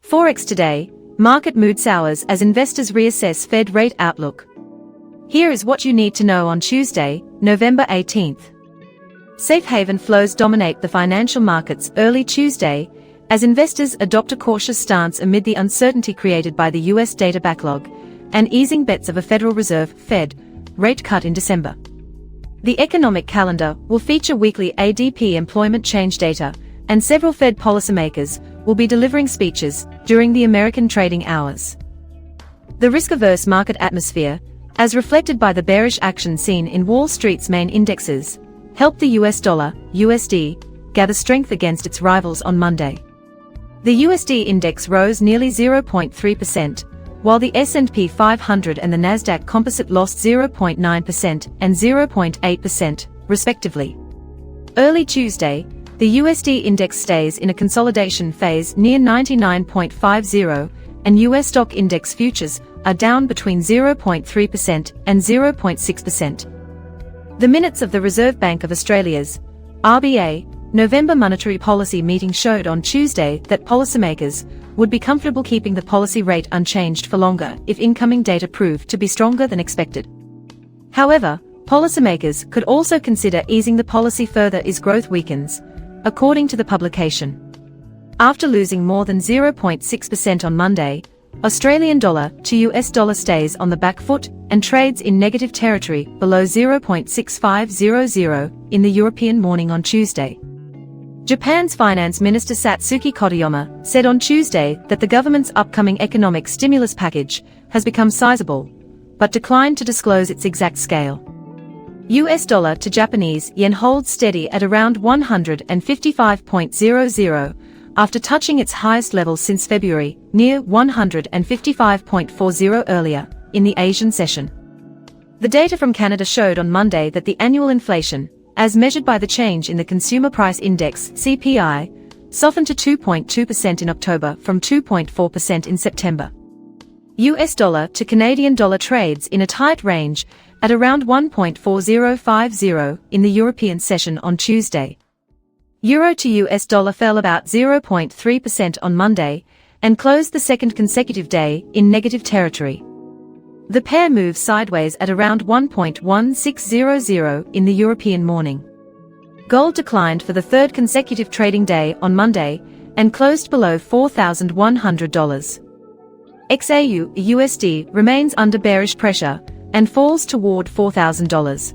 Forex Today, market mood sours as investors reassess Fed rate outlook. Here is what you need to know on Tuesday, November 18th. Safe haven flows dominate the financial markets early Tuesday, as investors adopt a cautious stance amid the uncertainty created by the US data backlog and easing bets of a Federal Reserve Fed rate cut in December. The economic calendar will feature weekly ADP employment change data, and several Fed policymakers will be delivering speeches during the American trading hours. The risk-averse market atmosphere, as reflected by the bearish action seen in Wall Street's main indexes, helped the US dollar, USD, gather strength against its rivals on Monday. The USD Index rose nearly 0.3%, while the S&P 500 and the Nasdaq Composite lost 0.9% and 0.8%, respectively. Early Tuesday, the USD Index stays in a consolidation phase near 99.50, and US stock index futures are down between 0.3% and 0.6%. The minutes of the Reserve Bank of Australia's RBA November monetary policy meeting showed on Tuesday that policymakers would be comfortable keeping the policy rate unchanged for longer if incoming data proved to be stronger than expected. However, policymakers could also consider easing the policy further as growth weakens, according to the publication. After losing more than 0.6% on Monday, Australian dollar to US dollar stays on the back foot and trades in negative territory below 0.6500 in the European morning on Tuesday. Japan's Finance Minister Satsuki Kotoyama said on Tuesday that the government's upcoming economic stimulus package has become sizable, but declined to disclose its exact scale. US dollar to Japanese yen holds steady at around 155.00 after touching its highest level since February, near 155.40 earlier in the Asian session. The data from Canada showed on Monday that the annual inflation, as measured by the change in the Consumer Price Index (CPI), softened to 2.2% in October from 2.4% in September. US dollar to Canadian dollar trades in a tight range at around 1.4050 in the European session on Tuesday. Euro to US dollar fell about 0.3% on Monday and closed the second consecutive day in negative territory. The pair moved sideways at around 1.1600 in the European morning. Gold declined for the third consecutive trading day on Monday and closed below $4,100. XAU USD remains under bearish pressure and falls toward $4,000.